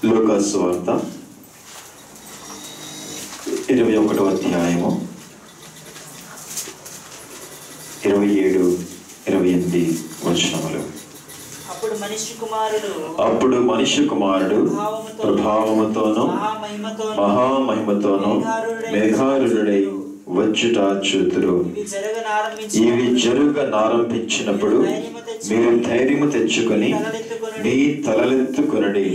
లూకా సువార్త 21వ అధ్యాయము 27-28 వచనములు. అప్పుడు మనిషి కుమారుడు ప్రభావముతోను మహామహిమతోను మేఘారుడై వచ్చుట చూతురు. ఇవి జరగనారంభించినప్పుడు మీరు ధైర్యము తెచ్చుకొని మీ తలలెత్తుకొనడి,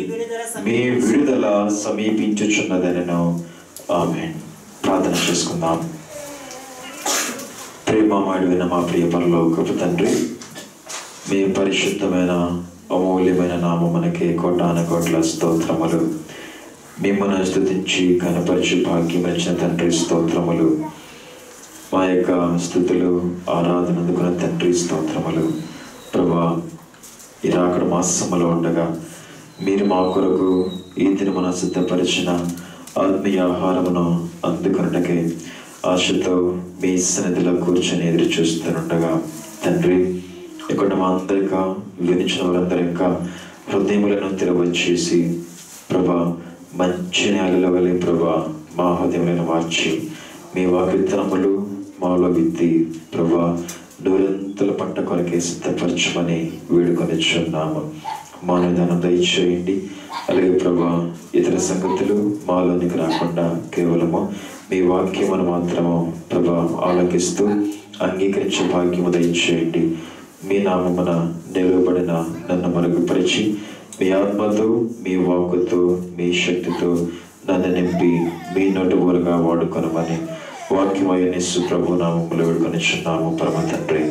మీ విడుదల సమీపించుచున్నదనెను. ఆమేన్. ప్రార్థన చేసుకుందాం. ప్రేమమయుడైన మా ప్రియ పరలోకపు తండ్రి, మీ పరిశుద్ధమైన అమూల్యమైన నామమునకే కోటాన కోట్ల స్తోత్రములు. మిమ్మల్ని స్తుతించి కనపరిచి భాగ్యం ఇచ్చిన తండ్రి స్తోత్రములు. మా యొక్క స్తుతులు ఆరాధన అందుకున్న తండ్రి స్తోత్రములు. ప్రభా, ఈ రాకడ మాసములో ఉండగా మీరు మా కొరకు ఈ దినమున సిద్ధపరిచిన ఆత్మీయ ఆహారమును అందుకొనుటకే ఆశతో మీ సన్నిధిలో కూర్చొని ఎదురు చూస్తుండగా తండ్రి, ఇక్కడ మా అందరిక వినిచిన వారందరి యొక్క హృదయములను తెరవచ్చేసి ప్రభా, మంచి నేల వలె ప్రభా మా హృదయములను మార్చి మీ వాగ్దానములు మాలో విత్తి ప్రభా నూరంతల పంట కొరకే సిద్ధపరచమని వేడుకొనిచున్నాము. మానవదానం దయచేయండి. అలాగే ప్రభా, ఇతర సంగతులు మాలోనికి రాకుండా కేవలము మీ వాక్యమును మాత్రము ప్రభా ఆలకిస్తూ అంగీకరించే భాగ్యము దయచేయండి. మీ నామమున నిలువబడిన నన్ను మరుగుపరిచి మీ ఆత్మతో, మీ వాక్కుతో, మీ శక్తితో నన్ను నింపి మీ నోటి ఊరుగా వాడుకొనమని వాక్యమయ యేసు ప్రభు నామములో వేడుకొనిచున్నాము పరమ తండ్రి.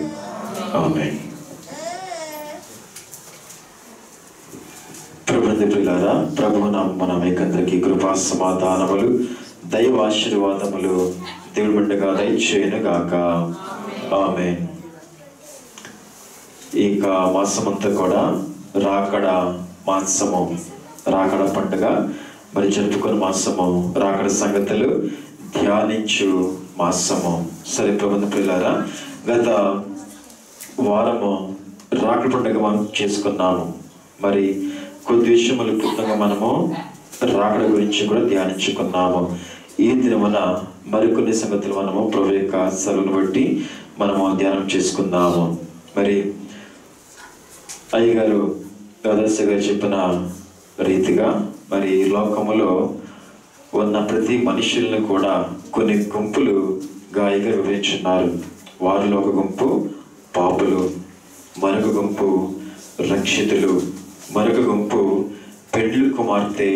ఆమేన్. ప్రియులారా, ప్రభు నామమున మీకందరికీ కృపా సమాధానములు, దైవ ఆశీర్వాదములు దేవుడి బిడ్డగా దయచేయును గాక. ఆమేన్. ఇక మాసమంతా కూడా రాకడ మాసము, రాకడ పండుగ మరి జరుపుకున్న మాసము, రాకడ సంగతులు ధ్యానించు మాసము. సరే ప్రియులారా, గత వారము రాకడ పండుగ మనం చేసుకున్నాము. మరి కొద్ది విషయములు క్లుప్తంగా మనము రాకడ గురించి కూడా ధ్యానించుకున్నాము. ఈ దినమున మరికొన్ని సంగతులు మనము ప్రభు యొక్క సెలవును బట్టి మనము ధ్యానం చేసుకుందాము. మరి అయ్యగారు గదర్శ గారు చెప్పిన రీతిగా మరి లోకములో ఉన్న ప్రతి మనుషులను కూడా కొన్ని గుంపులుగా అయ్యగారు వివరించున్నారు. వారిలో ఒక గుంపు పాపులు, మరొక గుంపు రక్షితులు, మరొక గుంపు పెండ్లి కుమార్తె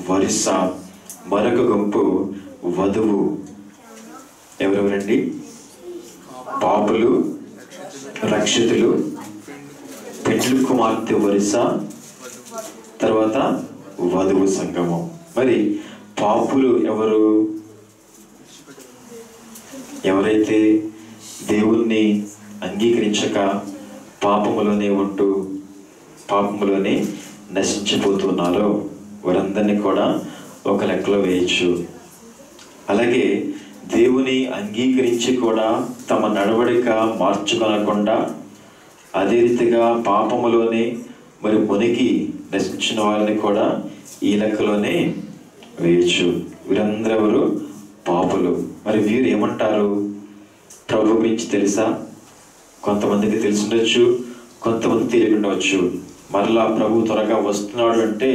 వరుస, మరొక గుంపు వధువు. ఎవరెవరండి? పాపులు, రక్షితులు, పెండ్లి కుమార్తె వరుస, తర్వాత వధువు సంఘము. మరి పాపులు ఎవరు? ఎవరైతే దేవుణ్ణి అంగీకరించక పాపములోనే ఉంటూ పాపములోనే నశించిపోతున్నారో వారందరినీ కూడా ఒక లెక్కలో వేయచ్చు. అలాగే దేవుని అంగీకరించి కూడా తమ నడవడిక మార్చుకొనకుండా అదే రీతిగా పాపములోనే మరి మునిగి నశించిన వారిని కూడా ఈ లెక్కలోనే వేయచ్చు. వీరందరూ ఎవరు? పాపులు. మరి వీరు ఏమంటారు? ప్రభు గురించి తెలుసా? కొంతమందికి తెలిసి ఉండొచ్చు, కొంతమంది తెలియకుండవచ్చు. మరలా ప్రభు త్వరగా వస్తున్నాడు అంటే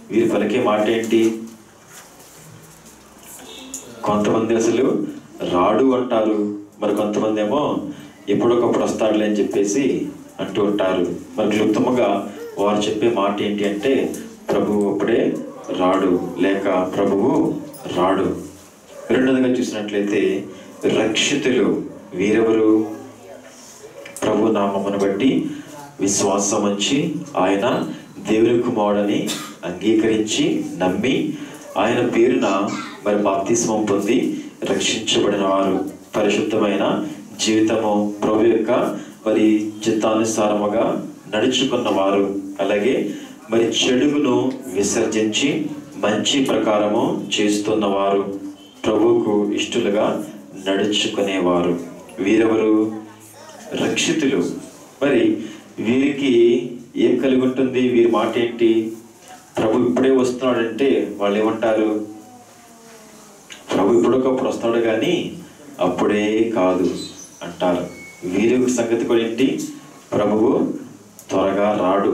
వీరు పలికే మాట ఏంటి? కొంతమంది అసలు రాడు అంటారు, మరి కొంతమంది ఏమో ఎప్పుడొకప్పుడు వస్తాడులే అని చెప్పేసి అంటూ ఉంటారు. మరి క్లుప్తముగా వారు చెప్పే మాట ఏంటి అంటే ప్రభువు అప్పుడే రాడు, లేక ప్రభువు రాడు. రెండోదిగా చూసినట్లయితే రక్షితులు. వీరెవరు? ప్రభు నామమును బట్టి విశ్వాసం ఉంచి ఆయన దేవుని కుమారుడని అంగీకరించి నమ్మి ఆయన పేరున మరి బాప్తిస్మం పొంది రక్షించబడిన వారు, పరిశుద్ధమైన జీవితము ప్రభు యొక్క మరి చిత్తానుసారముగా నడుచుకున్న వారు, అలాగే మరి చెడుగును విసర్జించి మంచి ప్రకారము చేస్తున్నవారు, ప్రభువుకు ఇష్టలుగా నడుచుకునేవారు. వీరెవరు? రక్షితులు. మరి వీరికి ఏం కలిగి ఉంటుంది? వీరి మాట ఏంటి? ప్రభు ఇప్పుడే వస్తున్నాడంటే వాళ్ళు ఏమంటారు? ప్రభు ఇప్పుడొకప్పుడు వస్తాడు కానీ అప్పుడే కాదు అంటారు. వీరి సంగతి కూడా ఏంటి? ప్రభువు త్వరగా రాడు.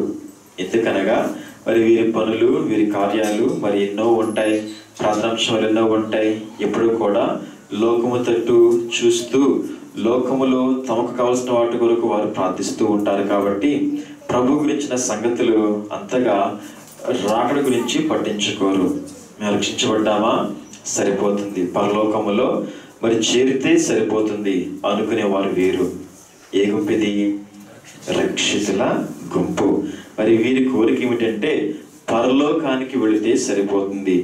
ఎందుకనగా మరి వీరి పనులు, వీరి కార్యాలు మరి ఎన్నో ఉంటాయి, ప్రార్థనాంశాలు ఎన్నో ఉంటాయి. ఎప్పుడు కూడా లోకము తట్టు చూస్తూ లోకములో తమకు కావలసిన వాటి కొరకు వారు ప్రార్థిస్తూ ఉంటారు. కాబట్టి ప్రభు గురించిన సంగతులు అంతగా రాకడ గురించి పట్టించుకోరు. మేము రక్షించబడ్డామా సరిపోతుంది, పరలోకములో మరి చేరితే సరిపోతుంది అనుకునేవారు వీరు. ఏ గుంపు ఇది? రక్షితుల గుంపు. మరి వీరి కోరిక ఏమిటంటే పరలోకానికి వెళితే సరిపోతుంది,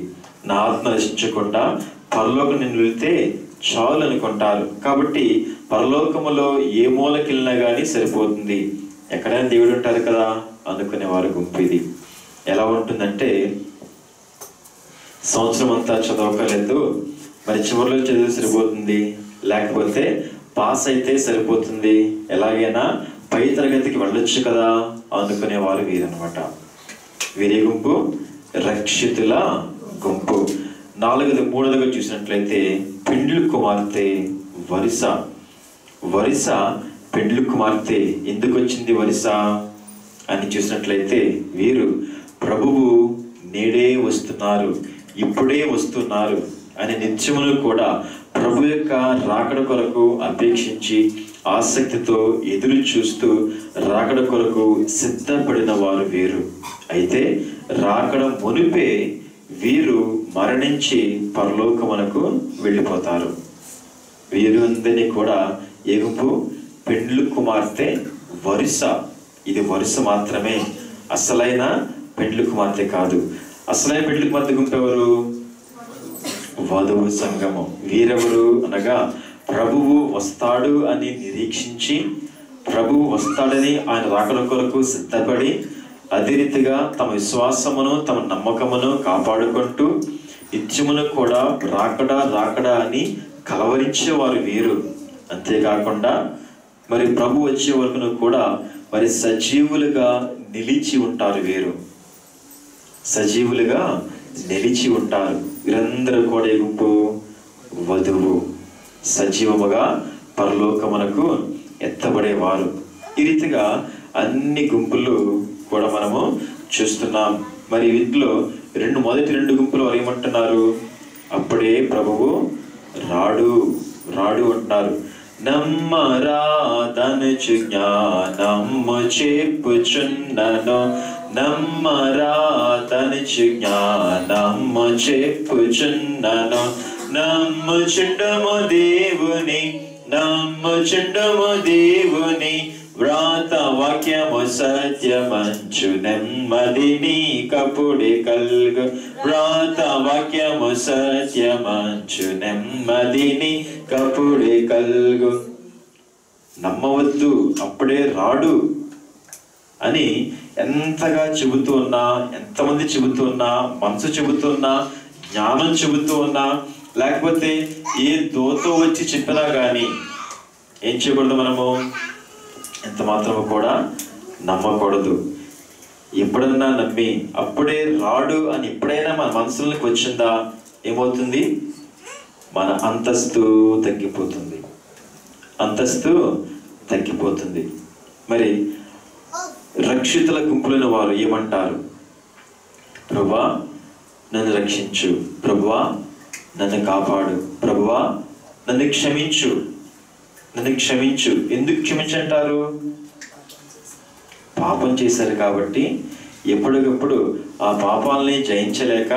నా ఆత్మ నశించకుండా పరలోకం నేను వెళితే చాలు అనుకుంటారు. కాబట్టి పరలోకములో ఏ మూలకెళ్ళినా కానీ సరిపోతుంది, ఎక్కడైనా దేవుడు ఉంటారు కదా అనుకునేవారు గుంపు ఇది. ఎలా ఉంటుందంటే సంవత్సరం అంతా చదవకలేదు, మరి చివరిలో చదివి సరిపోతుంది, లేకపోతే పాస్ అయితే సరిపోతుంది, ఎలాగైనా పై తరగతికి వెళ్ళొచ్చు కదా అనుకునేవారు వీరనమాట. వీరి గుంపు రక్షితుల గుంపు. మూడవదిగా చూసినట్లయితే పెండ్లి కుమార్తె వరిస. వరిస పెండ్లి కుమార్తె. ఎందుకు వచ్చింది వరిస అని చూసినట్లయితే వీరు ప్రభువు నేడే వస్తున్నారు, ఇప్పుడే వస్తున్నారు అని నిత్యమును కూడా ప్రభు యొక్క రాకడ కొరకు అపేక్షించి ఆసక్తితో ఎదురు చూస్తూ రాకడ కొరకు సిద్ధపడిన వారు వీరు. అయితే రాకడ మునిపే వీరు మరణించి పరలోకమునకు వెళ్ళిపోతారు. వీరు అందరినీ కూడా ఏ గుంపు? పెండ్లి కుమార్తె వరుస. ఇది వరుస మాత్రమే, అసలైన పెండ్లి కుమార్తె కాదు. అసలైన పెండ్లి కుమార్తె గుంపు ఎవరు? వధువు సంఘము. వీరెవరు అనగా ప్రభువు వస్తాడు అని నిరీక్షించి, ప్రభువు వస్తాడని ఆయన రాకడ కొరకు సిద్ధపడి, అదే రీతిగా తమ విశ్వాసమును తమ నమ్మకమును కాపాడుకుంటూ నిత్యమును కూడా రాకడా అని కలవరించేవారు వీరు. అంతేకాకుండా మరి ప్రభు వచ్చే వరకును కూడా మరి సజీవులుగా నిలిచి ఉంటారు వీరు. సజీవులుగా నిలిచి ఉంటారు. వీరందరూ కూడా ఏ గుంపు? వధువు. సజీవముగా పరలోకమునకు ఎత్తబడేవారు. ఈ రీతిగా అన్ని గుంపులు కూడా మనము చూస్తున్నాం. మరి వీటిలో మొదటి రెండు గుంపులు వారు ఏమంటున్నారు? అప్పుడే ప్రభువు రాడు అంటున్నారు. నమ్మరాదనుచు జ్ఞానము చెప్పుచున్నను, నమ్మరాదనుచు జ్ఞానము చెప్పుచున్నను. నమ్ముచుండము దేవుని వ్రాత వాక్యము సత్యమంచు నెమ్మదిని కపుడి కల్గు. వ్రాత వాక్యము సత్యమంచు నెమ్మదిని కపుడి కల్గు. నమ్మవద్దు, అప్పుడే రాడు అని ఎంతగా చెబుతూ ఉన్నా, ఎంతమంది చెబుతూ ఉన్నా, మనసు చెబుతూ ఉన్నా, జ్ఞానం చెబుతూ ఉన్నా, లేకపోతే ఏ దోతో వచ్చి చెప్పినా కానీ ఏం చేయకూడదు? మనము ఎంత మాత్రము కూడా నమ్మకూడదు. ఎప్పుడన్నా నమ్మి అప్పుడే రాడు అని ఎప్పుడైనా మన మనసులోకి వచ్చిందా ఏమవుతుంది? మన అంతస్తు తగ్గిపోతుంది. మరి రక్షితుల గుంపులైన వారు ఏమంటారు? ప్రభువా నన్ను రక్షించు, ప్రభువా నన్ను కాపాడు, ప్రభువా నన్ను క్షమించు. ఎందుకు క్షమించంటారు? పాపం చేశారు కాబట్టి ఎప్పటికప్పుడు ఆ పాపాలని జయించలేక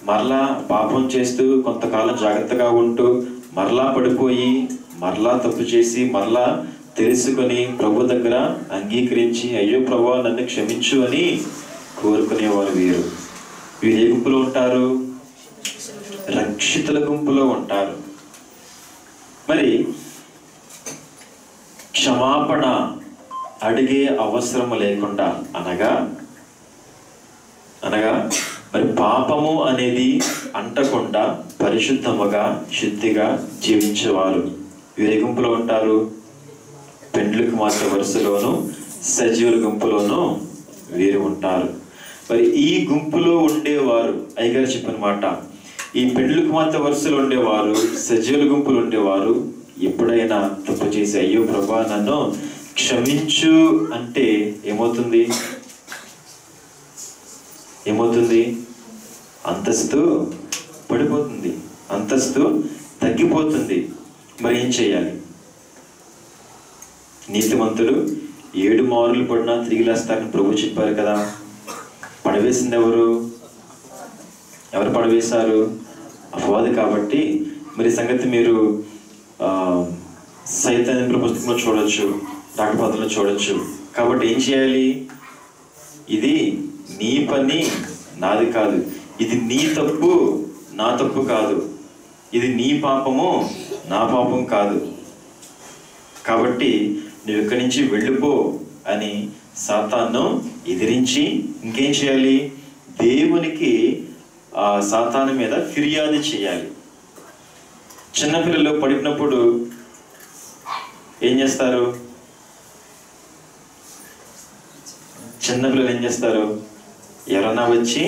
మరలా పాపం చేస్తూ కొంతకాలం జాగ్రత్తగా ఉంటూ మరలా పడిపోయి మరలా తప్పు చేసి మరలా తెలుసుకొని ప్రభు దగ్గర అంగీకరించి అయ్యో ప్రభువా నన్ను క్షమించు అని కోరుకునేవారు వీరు. వీరు ఏ గుంపులో ఉంటారు? రక్షితుల గుంపులో ఉంటారు. మరి క్షమాపణ అడిగే అవసరం లేకుండా అనగా మరి పాపము అనేది అంటకుండా పరిశుద్ధముగా శుద్ధిగా జీవించేవారు వీరి గుంపులో ఉంటారు. పెండ్లి కుమార్తె వరుసలోను సజీవుల గుంపులోను వీరు ఉంటారు. మరి ఈ గుంపులో ఉండేవారు, అయ్యగారు చెప్పిన మాట, ఈ పెండ్లి కుమార్తె వరుసలో ఉండేవారు, సజీవుల గుంపులు ఉండేవారు ఎప్పుడైనా తప్పు చేసి అయ్యో ప్రభా నన్ను క్షమించు అంటే ఏమవుతుంది? అంతస్తు పడిపోతుంది, అంతస్తు తగ్గిపోతుంది. మరి ఏం చేయాలి? నీతిమంతుడు 7 మారులు పడినా తిరిగి లేస్తారని ప్రభు చెప్పారు కదా. పడవేసింది ఎవరు పడవేశారు? అపవాది. కాబట్టి మరి సంగతి మీరు సైతాను పుస్తకంలో చూడొచ్చు, రాకపాత్రలో చూడొచ్చు. కాబట్టి ఏం చేయాలి? ఇది నీ పని, నాది కాదు. ఇది నీ తప్పు, నా తప్పు కాదు. ఇది నీ పాపము, నా పాపం కాదు. కాబట్టి నువ్వు ఇక్కడి నుంచి వెళ్ళిపో అని సాతాను ఎదిరించి ఇంకేం చేయాలి? దేవునికి ఆ సాతాను మీద ఫిర్యాదు చేయాలి. చిన్నపిల్లలు పడినప్పుడు ఏం చేస్తారు? చిన్నపిల్లలు ఏం చేస్తారు? ఎవరన్నా వచ్చి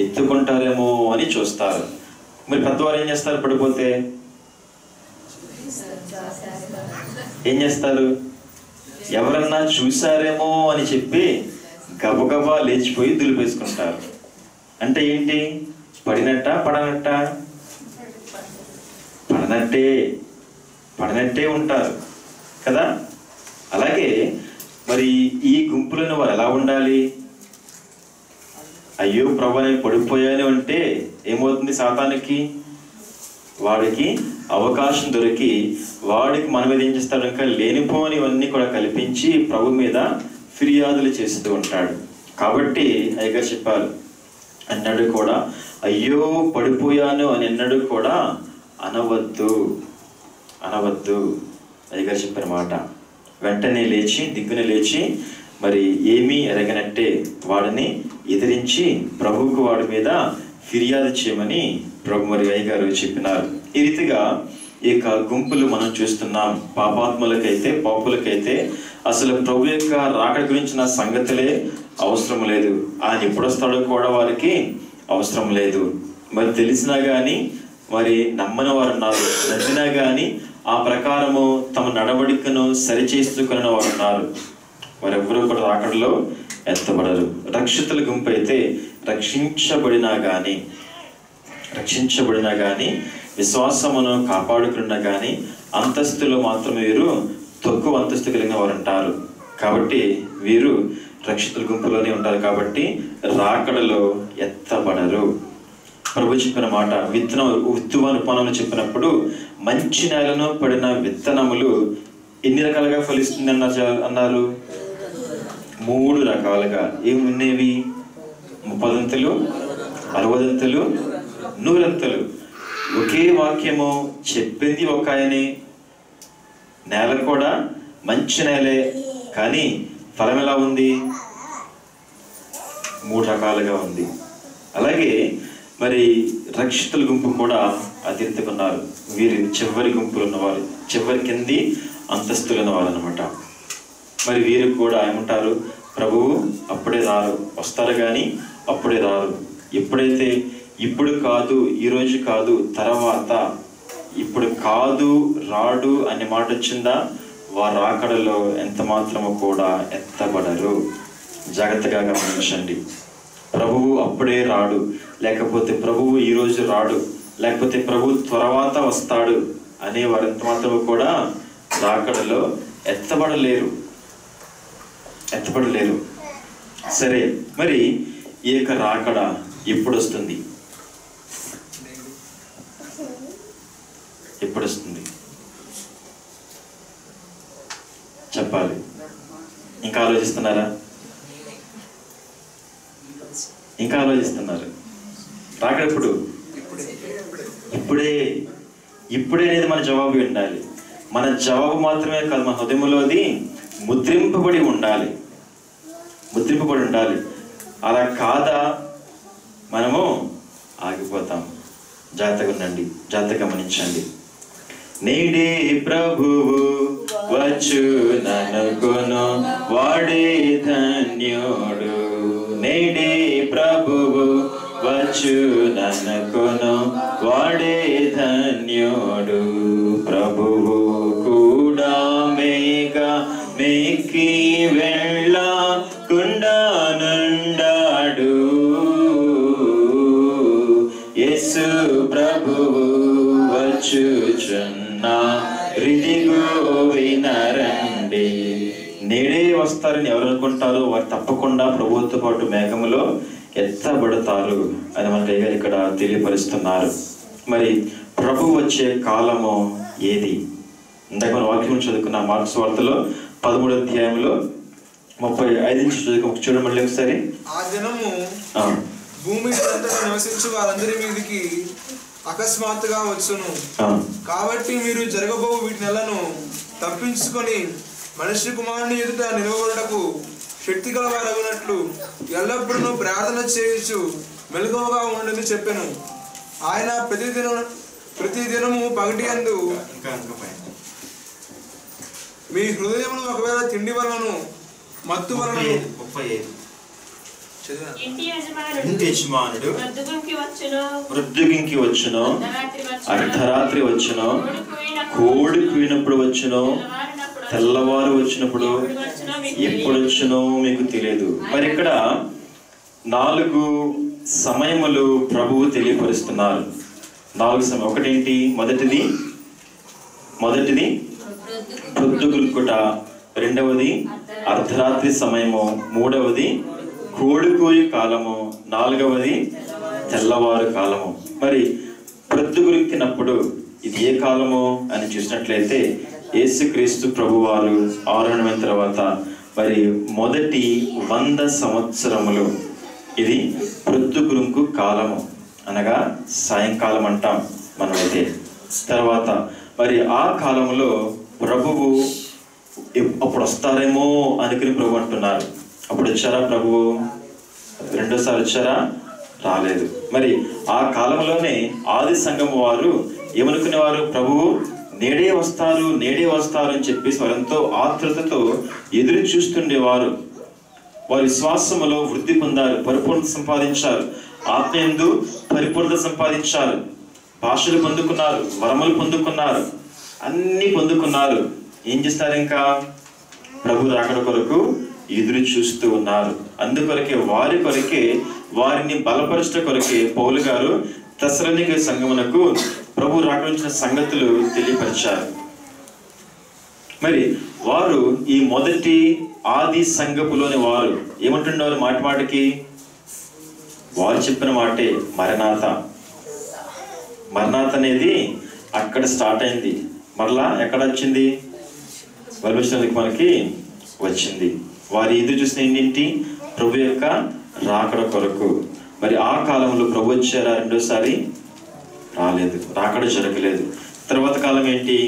ఎత్తుకుంటారేమో అని చూస్తారు. మరి పెద్దవారు ఏం చేస్తారు? పడిపోతే ఏం చేస్తారు? ఎవరన్నా చూసారేమో అని చెప్పి గబగబా లేచిపోయి దులిపేసుకుంటారు. అంటే ఏంటి? పడినట్ట పడనట్ట? పడనట్టే ఉంటారు కదా. అలాగే మరి ఈ గుంపులను వారు ఎలా ఉండాలి? అయ్యో ప్రభు నేను పడిపోయాను అంటే ఏమవుతుంది? సాతానికి వాడికి అవకాశం దొరికి వాడికి మన మీద ఏం చేస్తాడు? ఇంకా లేనిపోనివన్నీ కూడా కల్పించి ప్రభు మీద ఫిర్యాదులు చేస్తూ ఉంటాడు. కాబట్టి అయ్యగారు చెప్పారు, అన్నాడు కూడా అయ్యో పడిపోయాను అని అన్నాడు కూడా అనవద్దు. అయ్యగారు చెప్పిన మాట. వెంటనే లేచి దిగ్గున లేచి మరి ఏమీ ఎరగనట్టే వాడిని ఎదిరించి ప్రభువుకు వాడి మీద ఫిర్యాదు చేయమని ప్రభు మరి అయ్యగారు చెప్పినారు. ఈ రీతిగా ఈ యొక్క గుంపులు మనం చూస్తున్నాం. పాపులకైతే అసలు ప్రభు యొక్క రాకడ గురించిన సంగతులే అవసరం లేదు. ఆయన ఎప్పుడు వస్తాడో కూడా వారికి అవసరం లేదు. మరి తెలిసినా కానీ మరి నమ్మని వారు ఉన్నారు, నమ్మినా కానీ ఆ ప్రకారము తమ నడవడికను సరిచేసుకున్న వారు ఉన్నారు. వారెవ్వరూ కూడా రాకడలో ఎత్తబడరు. రక్షితుల గుంపు అయితే రక్షించబడినా కానీ విశ్వాసమును కాపాడుకున్నా కానీ అంతస్తులో మాత్రం వీరు తక్కువ అంతస్తు కలిగిన వారు ఉంటారు. కాబట్టి వీరు రక్షితుల గుంపులోనే ఉంటారు. కాబట్టి రాకడలో ఎత్తబడరు. ప్రభు చెప్పిన మాట, విత్తువనుపనములు చెప్పినప్పుడు మంచి నేలను పడిన విత్తనములు ఎన్ని రకాలుగా ఫలిస్తుంది అన్నారు? 3 రకాలుగా. ఏమున్నవి? 30 అంతలు, 60 అంతలు, 100 అంతలు. ఒకే వాక్యము చెప్పింది ఒక ఆయనే, నేల కూడా మంచి నేలే, కానీ ఫలం ఎలా ఉంది? 3 రకాలుగా ఉంది. అలాగే మరి రక్షితుల గుంపు కూడా అతిథుకున్నారు. వీరు చివరి గుంపులు ఉన్నవారు, చివరి కింది అంతస్తులు ఉన్నవారు అనమాట. మరి వీరు కూడా ఏమంటారు? ప్రభువు అప్పుడే రారు, వస్తారు కానీ అప్పుడే రారు. ఎప్పుడైతే ఇప్పుడు కాదు, ఈరోజు కాదు, తర్వాత, ఇప్పుడు కాదు రాడు అనే మాట వచ్చిందా, వారు రాకడలో ఎంత మాత్రము కూడా ఎత్తబడరు. జాగ్రత్తగా గమనించండి. ప్రభువు అప్పుడే రాడు, లేకపోతే ప్రభువు ఈరోజు రాడు, లేకపోతే ప్రభు త్వరవాత వస్తాడు అనే వారు ఎంత మాత్రము కూడా రాకడలో ఎత్తబడలేరు. సరే, మరి ఈ యొక్క రాకడ ఎప్పుడు వస్తుంది? చెప్పాలి. ఇంకా ఆలోచిస్తున్నారా? రాకడ ఎప్పుడు? ఇప్పుడే అనేది మన జవాబు ఉండాలి. మన జవాబు మాత్రమే కాదు, మన హృదయంలో అది ముద్రింపబడి ఉండాలి. అలా కాదా మనము ఆగిపోతాం. జాగ్రత్తగా ఉండండి, జాగ్రత్తగా గమనించండి. నేడే ప్రభువు వచ్చుననుకొను వాడే ధన్యుడు. నేడే వచ్చుననుకొను వాడే ధన్యుడు. ప్రభువు కూడా మేఘ మెక్కి వెళ్ళకుండా నుండాడు. యేసు ప్రభువు వచ్చుచున్నా రిదిగో వినరండి. నేడే వస్తారని ఎవరు అనుకుంటారో వారు తప్పకుండా ప్రభువుతో పాటు మేఘములో ఎత్తబడతారు అని మన గారు ఇక్కడ తెలియపరుస్తున్నారు. మరి ప్రభు వచ్చే కాలము ఏది? ఇందాక మన వాక్యం చదువుకున్న మార్క్స్ వార్తలో 13వ అధ్యాయంలో 35 నుంచి చూడండి మళ్ళీ ఒకసారి. ఆ దినము భూమి నివసించు వారందరి మీదకి అకస్మాత్తుగా వచ్చును. కాబట్టి మీరు జరగబో వీటి నెలను తప్పించుకొని మనిషి కుమారుని ఎదుట నిలవబడుటకు శక్తి గలవారగునట్లు ఎల్లప్పుడూ ప్రార్థన చేయొచ్చు మెలకువగా ఉండని చెప్పాను. ఆయన ప్రతి దినము పగటి యందు మీ హృదయమును ఒకవేళ తిండి వలన మత్తు వలన ఇంటి యజమానుడు వృద్ధునికి వచ్చును, అర్ధరాత్రి వచ్చును, కోడి కూయినప్పుడు వచ్చును, తెల్లవారు వచ్చినప్పుడు, ఎప్పుడు వచ్చునో మీకు తెలియదు. మరి ఇక్కడ 4 సమయములు ప్రభువు తెలియపరుస్తున్నారు. 4 సమయం. ఒకటేంటి? మొదటిది పొద్దుగురుకుట, రెండవది అర్ధరాత్రి సమయము, మూడవది కోడికూయి కాలము, 4వది తెల్లవారు కాలము. మరి ప్రొద్దుగురికినప్పుడు ఇది ఏ కాలము అని చూసినట్లయితే యేసుక్రీస్తు ప్రభువారు ఆరోహణమైన తర్వాత మరి మొదటి 100 సంవత్సరములు ఇది ప్రొద్దుగురుకు కాలము, అనగా సాయంకాలం అంటాం మనమైతే. తర్వాత మరి ఆ కాలంలో ప్రభువు అప్పుడు వస్తారేమో అనుకుని ప్రభు అంటున్నారు. అప్పుడు వచ్చారా ప్రభువు? రెండోసారి వచ్చారా? రాలేదు. మరి ఆ కాలంలోనే ఆది సంఘము వారు ఏమనుకునేవారు? ప్రభువు నేడే వస్తారు అని చెప్పేసి వారు ఎంతో ఆతృతతో ఎదురు చూస్తుండేవారు. వారి విశ్వాసములో వృద్ధి పొందారు, పరిపూర్ణత సంపాదించారు, ఆత్మయందు పరిపూర్ణత సంపాదించారు, భాషలు పొందుకున్నారు, వరములు పొందుకున్నారు, అన్ని పొందుకున్నారు. ఏం చేస్తారు? ఇంకా ప్రభు రాకడ కొరకు ఎదురు చూస్తూ ఉన్నారు. అందుకొరకే వారి కొరకే, వారిని బలపరచట కొరకే పౌలు గారు తెస్సలోనికే సంఘమునకు ప్రభు రాకడించిన సంగతులు తెలియపరిచారు. మరి వారు ఈ మొదటి ఆది సంఘపులోని వారు ఏమంటున్నారు? మాటికి వారు చెప్పిన మాటే మరణాత. మరణాత అనేది అక్కడ స్టార్ట్ అయింది. మరలా ఎక్కడ వచ్చింది? బలిపీఠానికి మనకి వచ్చింది. వారి ఎదురు చూసిన ఏంటి? ప్రభు యొక్క రాకడ కొరకు. మరి ఆ కాలంలో ప్రభు వచ్చారా? రెండోసారి రాలేదు, రాకడ జరగలేదు. తర్వాత కాలం ఏంటి?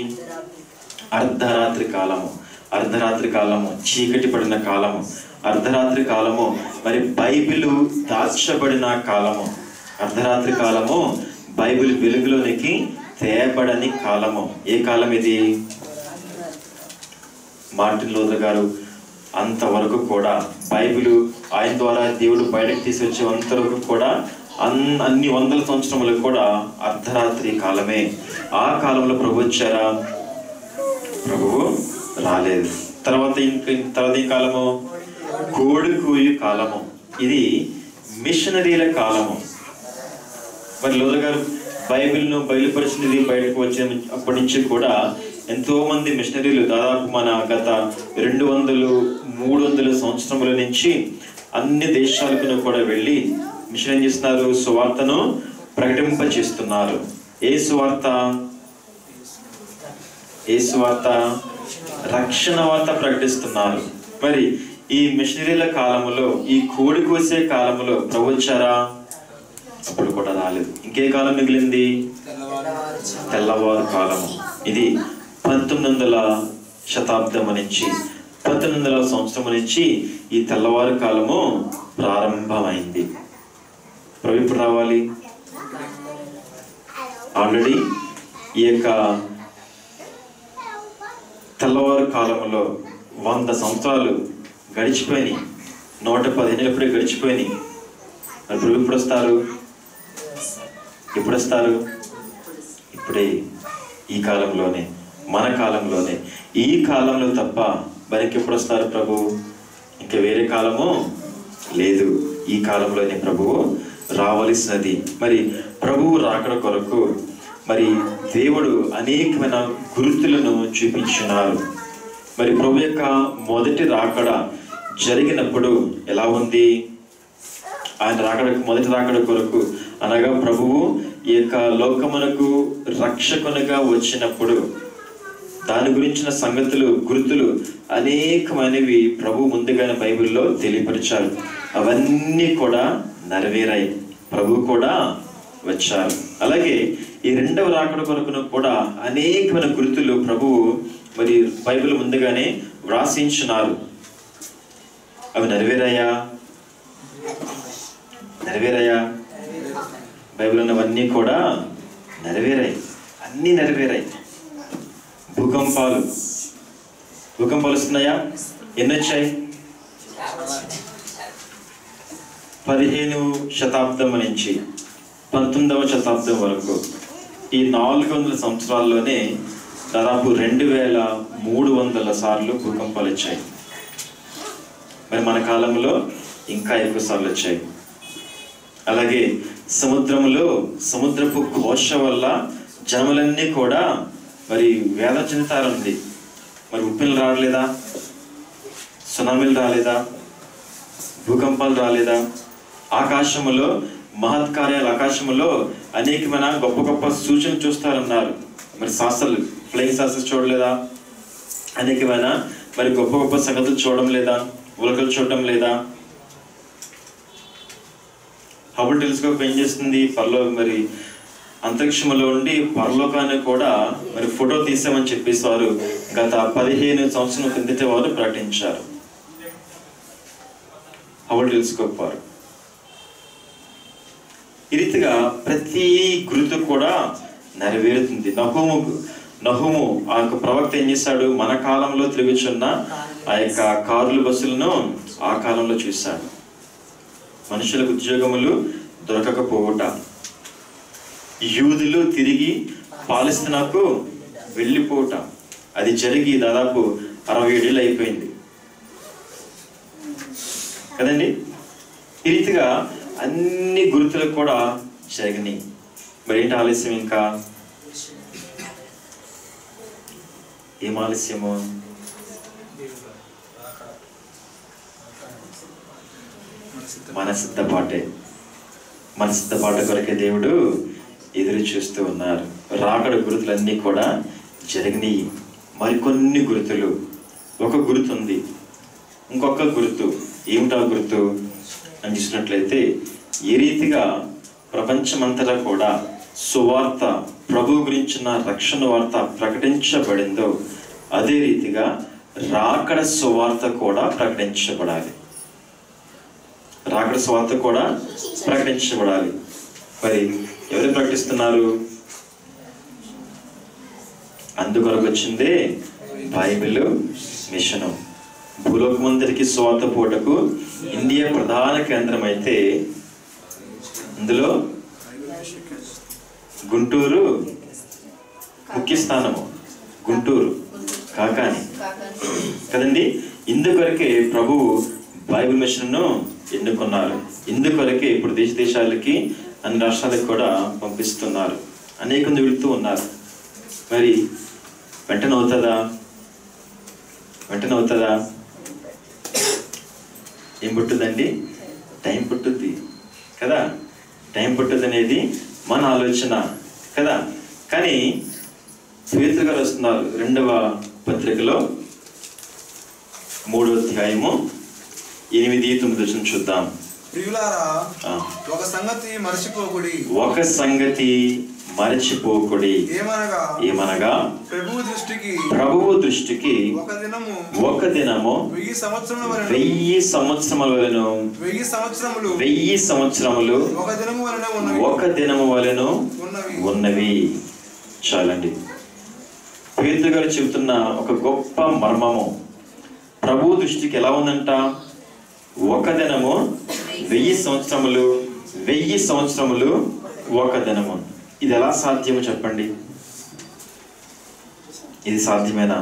అర్ధరాత్రి కాలము. అర్ధరాత్రి కాలము చీకటి పడిన కాలము. అర్ధరాత్రి కాలము మరి బైబిలు దాచబడిన కాలము. అర్ధరాత్రి కాలము బైబిల్ వెలుగులోనికి తేబడని కాలము. ఏ కాలం ఇది? మార్టిన్ లూథర్ గారు అంతవరకు కూడా బైబిల్ ఆయన ద్వారా దేవుడు బయటకు తీసుకొచ్చేంతవరకు కూడా అన్ని 100 సంవత్సరములకు కూడా అర్ధరాత్రి కాలమే. ఆ కాలంలో ప్రభు వచ్చారా? ప్రభువు రాలేదు. తర్వాత ఈ కాలము కోడికూయి కాలము. ఇది మిషనరీల కాలము. మరి లూథర్ గారు బైబిల్ను బయలుపరిచినది బయటకు వచ్చిన అప్పటి నుంచి కూడా ఎంతో మంది మిషనరీలు దాదాపు మన గత 200-300 సంవత్సరముల నుంచి అన్ని దేశాలకు కూడా వెళ్ళి మిషన్ ఏం చేస్తున్నారు? సువార్తను ప్రకటింపచేస్తున్నారు. ఏ సువార్త? రక్షణ వార్త ప్రకటిస్తున్నారు. మరి ఈ మిషనరీల కాలంలో, ఈ కోడి కోసే కాలంలో ప్రభు వచ్చారా? అప్పుడు కూడా రాలేదు. ఇంకే కాలం మిగిలింది? తెల్లవారు కాలము. ఇది 1900వ శతాబ్దం నుంచి 1900వ సంవత్సరం నుంచి ఈ తెల్లవారు కాలము ప్రారంభమైంది. ప్రభు ఇప్పుడు రావాలి. ఆల్రెడీ ఈ యొక్క తెల్లవారు కాలంలో 100 సంవత్సరాలు గడిచిపోయినాయి. 115 ఎప్పుడే గడిచిపోయినాయి. మరి ప్రభు ఎప్పుడు వస్తారు? ఎప్పుడు వస్తారు? ఇప్పుడే, ఈ కాలంలోనే, మన కాలంలోనే, ఈ కాలంలో తప్ప మరికి ఎప్పుడు వస్తారు ప్రభు? ఇంకా వేరే కాలము లేదు, ఈ కాలంలోనే ప్రభువు రావలసినది. మరి ప్రభువు రాకడ కొరకు మరి దేవుడు అనేకమైన గుర్తులను చూపించినారు. మరి ప్రభు యొక్క మొదటి రాకడ జరిగినప్పుడు ఎలా ఉంది? ఆయన మొదటి రాకడ కొరకు అనగా ప్రభువు ఈ యొక్క లోకమునకు రక్షకునిగా వచ్చినప్పుడు దాని గురించిన సంగతులు, గుర్తులు అనేకమైనవి ప్రభు ముందుగానే బైబిల్లో తెలియపరిచారు. అవన్నీ కూడా నెరవేరాయి, ప్రభు కూడా వచ్చారు. అలాగే ఈ రెండవ రాకడ కొరకును కూడా అనేకమైన గుర్తులు ప్రభువు మరి బైబిల్ ముందుగానే వ్రాసించినారు. అవి నెరవేరాయా? బైబిల్ ఉన్నవన్నీ కూడా నెరవేరాయి, అన్నీ నెరవేరాయి. భూకంపాలు వస్తున్నాయా? ఎన్ని వచ్చాయి? 15వ శతాబ్దం నుంచి 19వ శతాబ్దం వరకు ఈ 400 సంవత్సరాల్లోనే దాదాపు 2300 సార్లు భూకంపాలు వచ్చాయి. మరి మన కాలంలో ఇంకా ఎక్కువ సార్లు వచ్చాయి. అలాగే సముద్రపు ఘోష వల్ల జనములన్నీ కూడా మరి వేల చెందుతారండి. మరి ఉప్పెలు రాలేదా? సునామీలు రాలేదా? భూకంపాలు రాలేదా? ఆకాశములో మహత్కార్యాలు, ఆకాశములో అనేకమైన గొప్ప గొప్ప సూచనలు చూస్తారన్నారు. మరి శాస్త్రాలు, ఫ్లయింగ్ సాసర్స్ చూడలేదా? అనేకమైన మరి గొప్ప గొప్ప సంగతులు చూడడం లేదా? ఉలకలు చూడడం లేదా? హబుల్ టెలిస్కోప్ ఏం చేస్తుంది? మరి అంతరిక్షంలో ఉండి పరలోకాన్ని కూడా మరి ఫోటో తీసామని చెప్పేసి వారు గత 15 సంవత్సరాల కిందట వారు ప్రకటించారు. హబుల్ టెలిస్కోప్ వారు ఈ రీతిగా ప్రతి గుర్తు కూడా నెరవేరుతుంది. నహుము ఆ యొక్క ప్రవక్త ఏం చేశాడు? మన కాలంలో తిరుగుచున్న ఆ యొక్క కార్లు, బస్సులను ఆ కాలంలో చూశాడు. మనుషులకు ఉద్యోగములు దొరకకపోవుట, యూదులు తిరిగి పాలస్తీనాకు వెళ్ళిపోవట, అది జరిగి దాదాపు 67 ఏళ్ళు అయిపోయింది కదండి. ఈ రీతిగా అన్ని గుర్తులకు కూడా జరిగినాయి. మరి ఏంటి ఆలస్యం? ఇంకా ఏం ఆలస్యము? మన సిద్ధపాట కొరకే దేవుడు ఎదురు చూస్తూ ఉన్నారు. రాకడ గుర్తులన్నీ కూడా జరిగినాయి. మరికొన్ని గుర్తులు, ఒక గుర్తు ఉంది, ఇంకొక గుర్తు. ఏమిటా గుర్తు అని చూసినట్లయితే, ఏ రీతిగా ప్రపంచమంతటా కూడా సువార్త, ప్రభు గురించిన రక్షణ వార్త ప్రకటించబడిందో అదే రీతిగా రాకడ సువార్త కూడా ప్రకటించబడాలి. రాకడ సువార్త కూడా ప్రకటించబడాలి. మరి ఎవరు ప్రకటిస్తున్నారు? అందుకొరకు వచ్చిందే బైబిల్ మిషను. భూలోకమందరికి సువార్త పోటకు ఇండియా ప్రధాన కేంద్రం అయితే అందులో గుంటూరు ముఖ్య స్థానము. గుంటూరు కాకాని కదండి. ఇందుకొరకే ప్రభువు బైబిల్ మిషన్ను ఎన్నుకున్నారు. ఇందుకొరకే ఇప్పుడు దేశాలకి, అన్ని రాష్ట్రాలకు కూడా పంపిస్తున్నారు. అనేక మంది వెళుతూ ఉన్నారు. మరి వెంటనే అవుతుందా? ఏం పుట్టుందండి? టైం పుట్టుద్ది కదా. టైం పుట్టుద్ది అనేది మన ఆలోచన కదా. కానీ పేతురు గారు వస్తున్నారు 2వ పత్రికలో 3వ అధ్యాయము 8-9 చూద్దాం. ప్రియులారా, ఒక సంగతి మరచిపోకుడి. ఏమనగా ప్రభువు దృష్టికి ఒక దినము 1000 సంవత్సరముల వలెను, 1000 సంవత్సరములు ఒక దినము వలెను ఉన్నవి. చాలండి. పేతురు గారు చెబుతున్న ఒక గొప్ప మర్మము. ప్రభు దృష్టికి ఎలా ఉందంట? ఒక దినము 1000 సంవత్సరములు 1000 సంవత్సరములు ఒక దినము. ఇది ఎలా సాధ్యమో చెప్పండి? ఇది సాధ్యమేనా?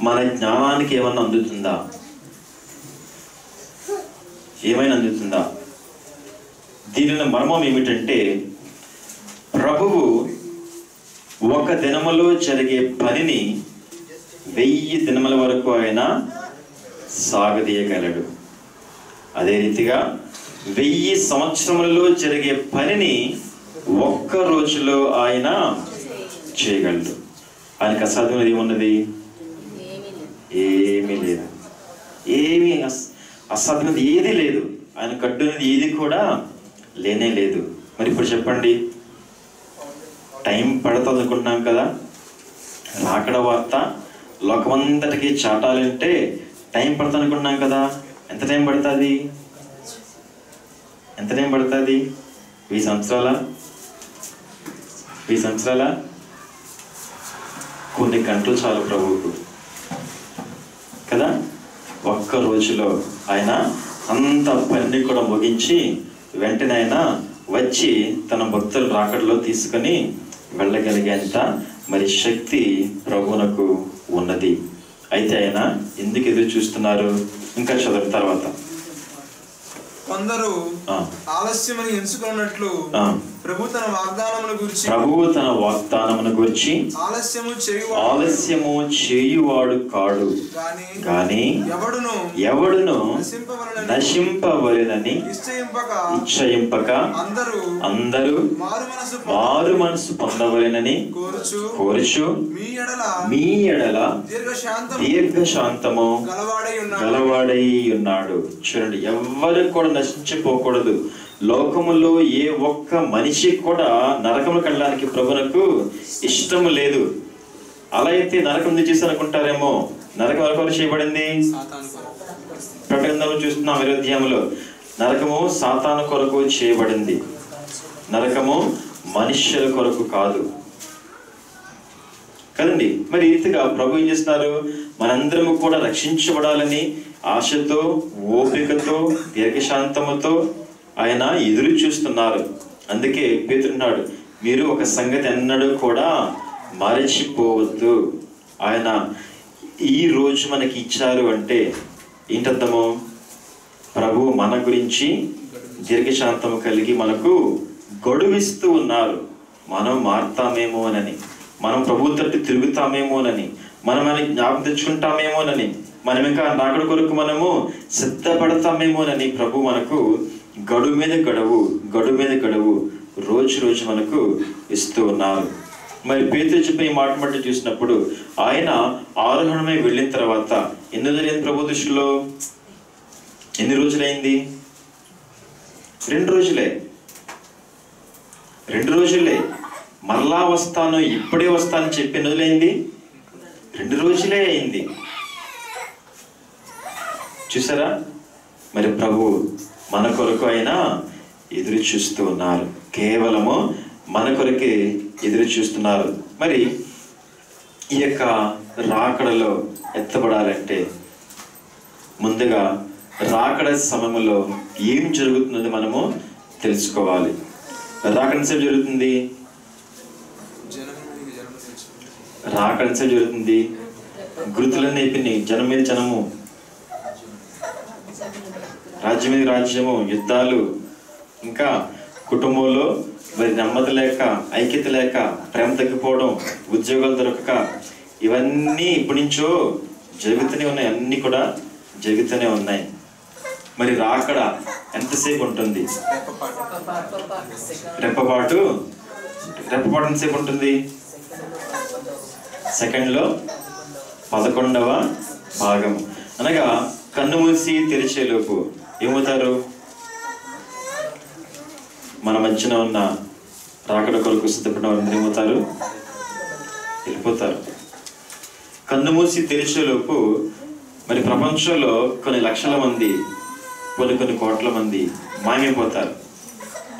మన జ్ఞానానికి ఏమన్నా అందుతుందా? ఏమైనా అందుతుందా? దీనిని మర్మం ఏమిటంటే, ప్రభువు ఒక దినములో జరిగే పనిని 1000 దినముల వరకు ఆయన సాగదీయగలడు. అదే రీతిగా 1000 సంవత్సరములలో జరిగే పనిని ఒక్క రోజులో ఆయన చేయగలడు. ఆయనకు అసాధ్యమైనది ఏమున్నది? ఏమీ లేదు. ఏమీ అసాధ్యమైనది ఏదీ లేదు. ఆయన కట్టున్నది ఏది కూడా లేనే లేదు. మరి ఇప్పుడు చెప్పండి, టైం పడుతుంది అనుకుంటున్నాం కదా, రాకడ వార్త లోకమంతటికి చాటాలంటే టైం పడుతుంది అనుకుంటున్నాం కదా. ఎంత టైం పడుతుంది? ఎంత టైం పడుతుంది? 20 సంవత్సరాల? 20 సంవత్సరాల? కొన్ని గంటలు చాలు ప్రభువుకు కదా. ఒక్క రోజులో ఆయన అంత పని కూడా ముగించి వెంటనే ఆయన వచ్చి తన భక్తులు రాకడలో తీసుకొని వెళ్ళగలిగేంత మరి శక్తి ప్రభువునకు ఉన్నది. అయితే ఆయన ఎందుకు ఎదురు చూస్తున్నారు? ఇంకా చదువు తర్వాత. కొందరు ఆలస్యమని ఎంచుకున్నట్లు ప్రభువు తన వాగ్దానమును గురించి ఆలస్యము చేయువాడు కాడు, గాని ఎవడును నశింపవలెనని ఇచ్చయింపక అందరూ మారు మనసు పొందవలెనని కోరుచు మీ ఎడల దీర్ఘశాంతము గలవాడై ఉన్నాడు. చూడండి, ఎవరు కూడా నశించిపోకూడదు. లోకములో ఏ ఒక్క మనిషి కూడా నరకములకు వెళ్ళడానికి ప్రభువునకు ఇష్టం లేదు. అలా అయితే నరకం ఎందుకు చేసి అనుకుంటారేమో. నరకం ఎవరు చేయబడింది? ప్రకటనలో చూస్తున్నాం 20వ అధ్యాయంలో, నరకము సాతాను కొరకు చేయబడింది. నరకము మనుష్యుల కొరకు కాదు కదండి. మరి రీతిగా ప్రభు ఏం చేస్తున్నారు? మనందరము కూడా రక్షించబడాలని ఆశతో, ఓపికతో, దీర్ఘశాంతముతో ఆయన ఎదురు చూస్తున్నారు. అందుకే పేతురున్నాడు, మీరు ఒక సంగతి ఎన్నడూ కూడా మరచిపోవద్దు. ఆయన ఈ రోజు మనకి ఇచ్చారు అంటే ఏంటర్థము? ప్రభు మన గురించి దీర్ఘశాంతము కలిగి మనకు గొడువిస్తూ ఉన్నారు. మనం మారుతామేమోనని, మనం ప్రభు తట్టు తిరుగుతామేమోనని, మనం ఆయన జ్ఞాపకం తెచ్చుకుంటామేమోనని, మనం ఇంకా రాకడ కొరకు మనము సిద్ధపడతామేమోనని ప్రభు మనకు గడువు మీద గడువు రోజు రోజు మనకు ఇస్తూ ఉన్నారు. మరి పేతురు చెప్పిన ఈ మాట బట్టి చూసినప్పుడు ఆయన ఆరోహణమై వెళ్ళిన తర్వాత ఎన్ని రోజులైంది ప్రభు దృష్టిలో? ఎన్ని రోజులైంది? 2 రోజులే. 2 రోజులే. మరలా వస్తాను, ఇప్పుడే వస్తాను చెప్పి ఎన్ని రోజులైంది? 2 రోజులే అయింది. చూసారా? మరి ప్రభు మన కొరకు ఆయన ఎదురు చూస్తూ ఉన్నారు. కేవలము మన కొరకే ఎదురు చూస్తున్నారు. మరి ఈ యొక్క రాకడలో ఎత్తబడాలంటే ముందుగా రాకడ సమయంలో ఏం జరుగుతున్నది మనము తెలుసుకోవాలి. రాకడ సేపు జరుగుతుంది, రాకడ సేపు జరుగుతుంది. గుర్తులన్నీ అయిపోయినాయి. జనం మీద జనము, రాజ్యం మీద రాజ్యము, యుద్ధాలు, ఇంకా కుటుంబంలో మరి నెమ్మది లేక, ఐక్యత లేక, ప్రేమ తగ్గిపోవడం, ఉద్యోగాలు దొరకక, ఇవన్నీ ఇప్పటి నుంచో జరుగుతూనే ఉన్నాయి. అన్నీ కూడా జరుగుతూనే ఉన్నాయి. మరి రాకడ ఎంతసేపు ఉంటుంది? రెప్పపాటు ఎంతసేపు ఉంటుంది? సెకండ్లో 11వ భాగం. అనగా కన్ను మూసి తెరిచేలోపు ఏమవుతారు? మన మధ్యన ఉన్న రాకడ కొరకు సిద్ధపడిన వారు ఏమవుతారు? వెళ్ళిపోతారు. కన్ను మూసి తెరిచేలోపు మరి ప్రపంచంలో కొన్ని లక్షల మంది, కొన్ని కోట్ల మంది మాయమైపోతారు.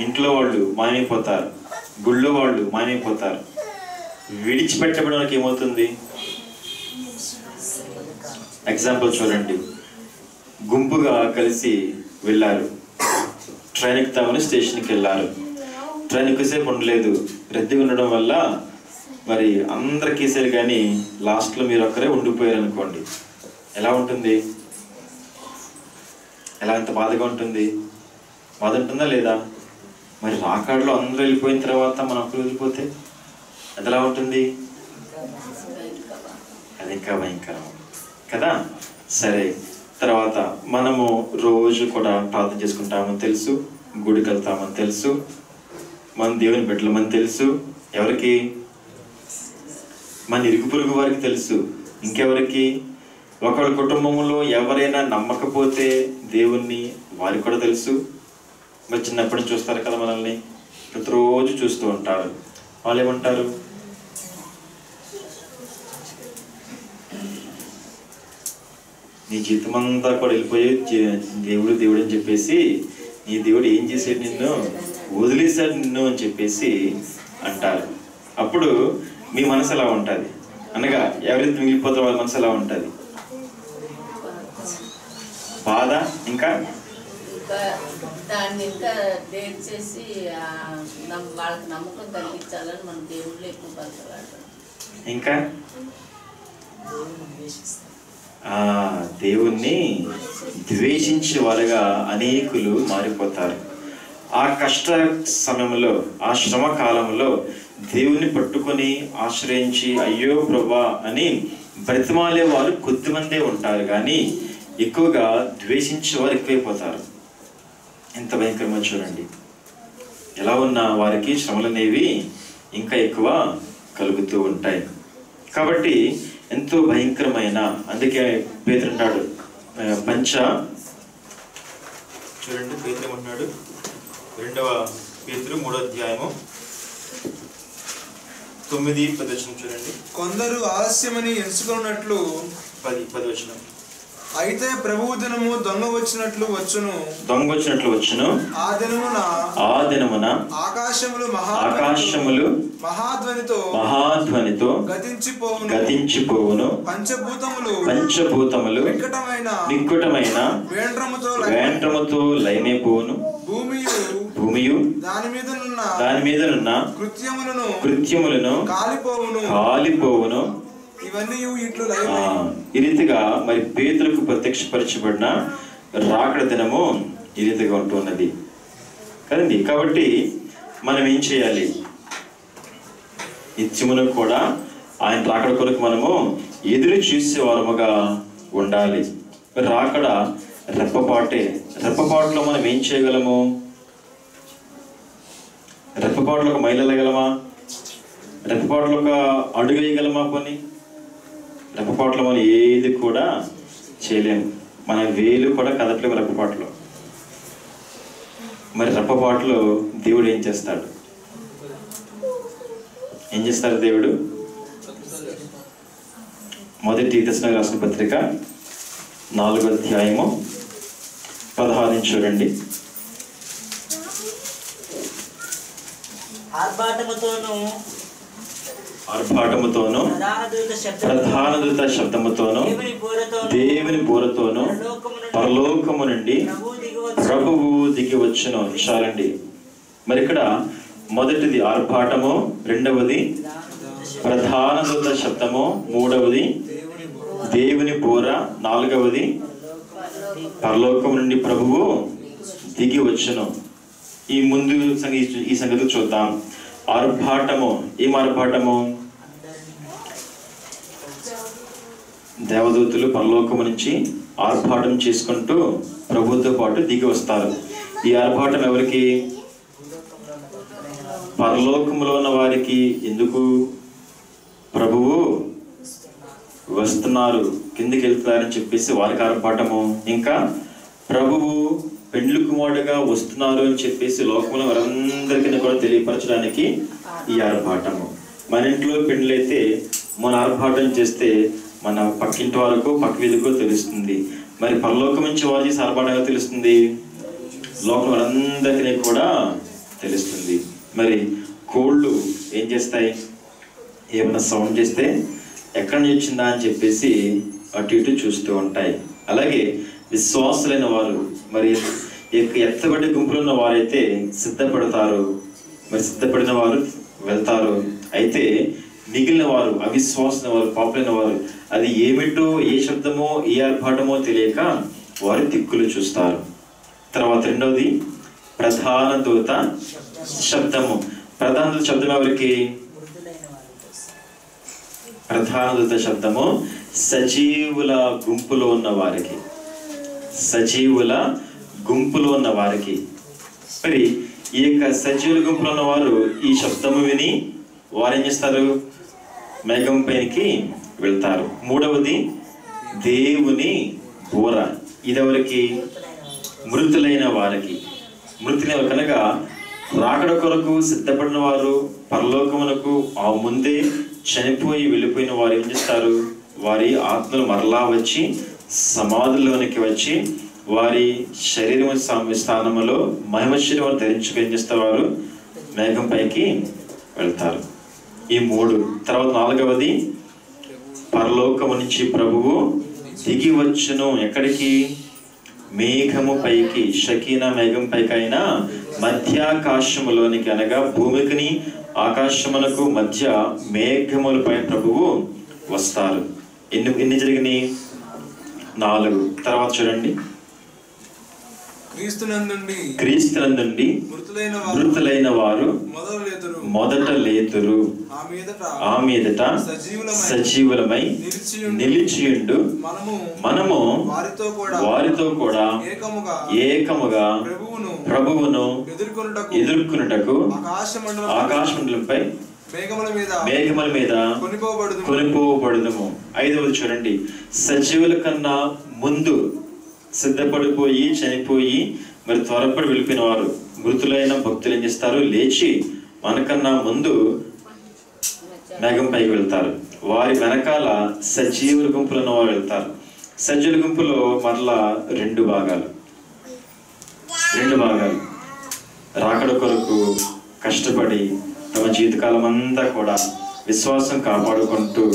ఇంట్లో వాళ్ళు మాయమైపోతారు, గుళ్ళో వాళ్ళు మాయమైపోతారు. విడిచిపెట్టబడడానికి ఏమవుతుంది? ఎగ్జాంపుల్ చూడండి, గుంపుగా కలిసి వెళ్ళారు, ట్రైన్ ఎక్కుతామని స్టేషన్కి వెళ్ళారు. ట్రైన్ ఎక్కువసేపు ఉండలేదు, రద్దీగా ఉండడం వల్ల మరి అందరికి వేసారు, కానీ లాస్ట్లో మీరు ఒక్కరే ఉండిపోయారు అనుకోండి, ఎలా ఉంటుంది? ఎలా ఎంత బాధగా ఉంటుంది? బాధ ఉంటుందా లేదా? మరి రాకాడలో అందరూ వెళ్ళిపోయిన తర్వాత మనం ఒక్కరు వెళ్ళిపోతే అది ఎలా ఉంటుంది? అది ఇంకా భయంకరం కదా. సరే, తర్వాత మనము రోజు కూడా ప్రార్థన చేసుకుంటామని తెలుసు, గుడికి వెళ్తామని తెలుసు, మన దేవుని బిడ్డలమని తెలుసు. ఎవరికి? మన ఇరుగు పొరుగు వారికి తెలుసు. ఇంకెవరికి? ఒకళ్ళ కుటుంబంలో ఎవరైనా నమ్మకపోతే దేవుణ్ణి వారికి కూడా తెలుసు. మరి చిన్నప్పటి నుంచి చూస్తారు కదా మనల్ని, ప్రతిరోజు చూస్తూ ఉంటారు. వాళ్ళు ఏమంటారు? నీ జీవితం అంతా కూడా వెళ్ళిపోయి దేవుడు దేవుడు అని చెప్పేసి, నీ దేవుడు ఏం చేశాడు, నిన్ను వదిలేశాడు నిన్ను అని చెప్పేసి అంటారు. అప్పుడు మీ మనసు ఎలా ఉంటుంది? అనగా ఎవరైతే మిగిలిపోతారో వాళ్ళ మనసు ఎలా ఉంటుంది? బాధ, ఇంకా దాన్ని ఇంకా డేట్ చేసి వాళ్ళకి నమ్మకం కలిగించాలని మన దేవుళ్ళు ఎక్కువ బతలాడు. ఇంకా దేవుణ్ణి ద్వేషించే వారుగా అనేకులు మారిపోతారు. ఆ కష్ట సమయంలో, ఆ శ్రమ కాలంలో దేవుని పట్టుకొని ఆశ్రయించి అయ్యో ప్రభా అని బ్రతిమాలే వారు కొద్దిమందే ఉంటారు, కానీ ఎక్కువగా ద్వేషించే వారు ఎక్కువైపోతారు. ఎంత భయంకరమో చూడండి. ఎలా ఉన్నా వారికి శ్రమలు అనేవి ఇంకా ఎక్కువ కలుగుతూ ఉంటాయి. కాబట్టి ఎంతో భయంకరమైన, అందుకే పేతురు అంటాడు చూడండి, పేతురు ఏమంటున్నాడు? 2వ పేతురు 3వ అధ్యాయము 9-10 చూడండి. కొందరు ఆలస్యమని ఎంచుకున్నట్లు 10 వచనం. అయితే ప్రభువు దినము దొంగ వచ్చినట్లు వచ్చును. ఆ దినమున ఆకాశములు మహాధ్వనితో గతించిపోవును. పంచభూతములు నిక్కుటమైన వేండ్రముతో లయమైపోవును. భూమియు దాని మీదనున్న కృత్యములను కాలిపోవును. ఈ రీతిగా మరి పేతురుకు ప్రత్యక్షపరచబడిన రాకడ దినము ఈ రీతిగా ఉంటున్నది కదండి. కాబట్టి మనం ఏం చేయాలి? నిత్యమును కూడా ఆయన రాకడ కొరకు మనము ఎదురు చూసే వారముగా ఉండాలి. రాకడ రెప్పపాటులో మనం ఏం చేయగలము? రెప్పపాటులో ఒక మైలు వెళ్ళగలమా? రెప్పపాటులో ఒక అడుగు వేయగలమా? పోనీ రెప్పపాటులో మనం ఏది కూడా చేయలేము. మన వేలు కూడా కదట్లేము రెప్పపాటులో. మరి రెప్పపాటులో దేవుడు ఏం చేస్తాడు? దేవుడు? మొదటి దశలోనికి రాసిన పత్రిక 4వ అధ్యాయము 16 చూడండి. ఆర్భాటముతోను ప్రధాన దూత శబ్దముతోను దేవుని బూరతోను పరలోకము నుండి ప్రభువు దిగి వచ్చును. చాలండి. మరి ఇక్కడ మొదటిది ఆర్భాటము, రెండవది ప్రధాన దూత శబ్దము, మూడవది దేవుని బూర, నాలుగవది పరలోకము నుండి ప్రభువు దిగి వచ్చును. ఈ సంగతి చూద్దాం. ఆర్భాటము. ఏం ఆర్భాటము? దేవదూతులు పరలోకము నుంచి ఆర్భాటం చేసుకుంటూ ప్రభుతో పాటు దిగి వస్తారు. ఈ ఆర్భాటం ఎవరికి? పరలోకములో ఉన్న వారికి. ఎందుకు? ప్రభువు వస్తున్నారు, కిందికి వెళ్తున్నారని చెప్పేసి వారికి ఆర్భాటము. ఇంకా ప్రభువు పెండ్లి కుమారుడుగా వస్తున్నారు అని చెప్పేసి లోకంలో వారందరికీ కూడా తెలియపరచడానికి ఈ ఆర్భాటము. మన ఇంట్లో పెండ్లైతే మన ఆర్భాటం చేస్తే మన పక్కింటి వారికి, పక్క వీధికో తెలుస్తుంది. మరి పరలోకం నుంచి వారు చేసి ఆర్భాటంగా తెలుస్తుంది, లోకం వారందరికీ కూడా తెలుస్తుంది. మరి కోళ్ళు ఏం చేస్తాయి? ఏమైనా సౌండ్ చేస్తే ఎక్కడి నుంచి వచ్చిందా అని చెప్పేసి అటు ఇటు చూస్తూ ఉంటాయి. అలాగే విశ్వాసులైన వారు మరి ఎత్తబడి గుంపులో ఉన్న వారైతే సిద్ధపడతారు, మరి సిద్ధపడిన వారు వెళ్తారు. అయితే మిగిలిన వారు, అవిశ్వాసిన వారు, పాపులైన వారు, అది ఏమిటో, ఏ శబ్దమో, ఏ ఆర్భాటమో తెలియక వారు దిక్కులు చూస్తారు. తర్వాత రెండవది ప్రధాన దూత శబ్దము. ప్రధాన దూత శబ్దం ఎవరికి? ప్రధాన దూత శబ్దము సజీవుల గుంపులో ఉన్న వారికి, సజీవుల గుంపులో ఉన్న వారికి. మరి ఈ యొక్క సజీవుల గుంపులో ఉన్న వారు ఈ శబ్దము విని వారు ఏం చేస్తారు? మేఘం పైకి వెళ్తారు. మూడవది దేవుని బోర. ఇదెవరికి? మృతులైన వారికి. మృతులైన కనుక రాకడ కొరకు సిద్ధపడిన వారు, పరలోకమునకు ఆ ముందే చనిపోయి వెళ్ళిపోయిన వారు ఏం చేస్తారు? వారి ఆత్మలు మరలా వచ్చి సమాధుల్లోనికి వచ్చి వారి శరీరం స్థానంలో మహిమ శరీరం ధరించుకు ఏం చేస్తారు? వారు మేఘం పైకి వెళ్తారు. ఈ మూడు. తర్వాత నాలుగవది పరలోకము నుంచి ప్రభువు దిగి వచ్చును. ఎక్కడికి? మేఘము పైకి. షకీనా మేఘం పైకి అయినా మధ్యాకాశములోనికి, అనగా భూమికిని ఆకాశమునకు మధ్య మేఘములపై ప్రభువు వస్తారు. ఎన్ని జరిగినాయి? 4. తర్వాత చూడండి, క్రీస్తునందుండి మృతులైన వారు మొదట లేతురు, ఆ మీదట సజీవులమై నిలిచియుండు. మనము వారితో కూడా ఏకముగా ప్రభువును ఎదుర్కొనుటకు ఆకాశమండలంపై మేఘముల మీద కొనిపోబడుదుము. 5వది చూడండి, సజీవుల కన్నా ముందు సిద్ధపడిపోయి చనిపోయి మరి త్వరపడి వెళ్ళిపోయిన వారు, మృతులైన భక్తులు ఏం చేస్తారు? లేచి మనకన్నా ముందు మేఘం పైకి వెళ్తారు. వారి వెనకాల సజీవుల గుంపులు ఉన్న వారు వెళ్తారు. సజీవుల గుంపులో మరలా 2 భాగాలు రాకడ కొరకు కష్టపడి తమ జీవితకాలం అంతా కూడా విశ్వాసం కాపాడుకుంటూ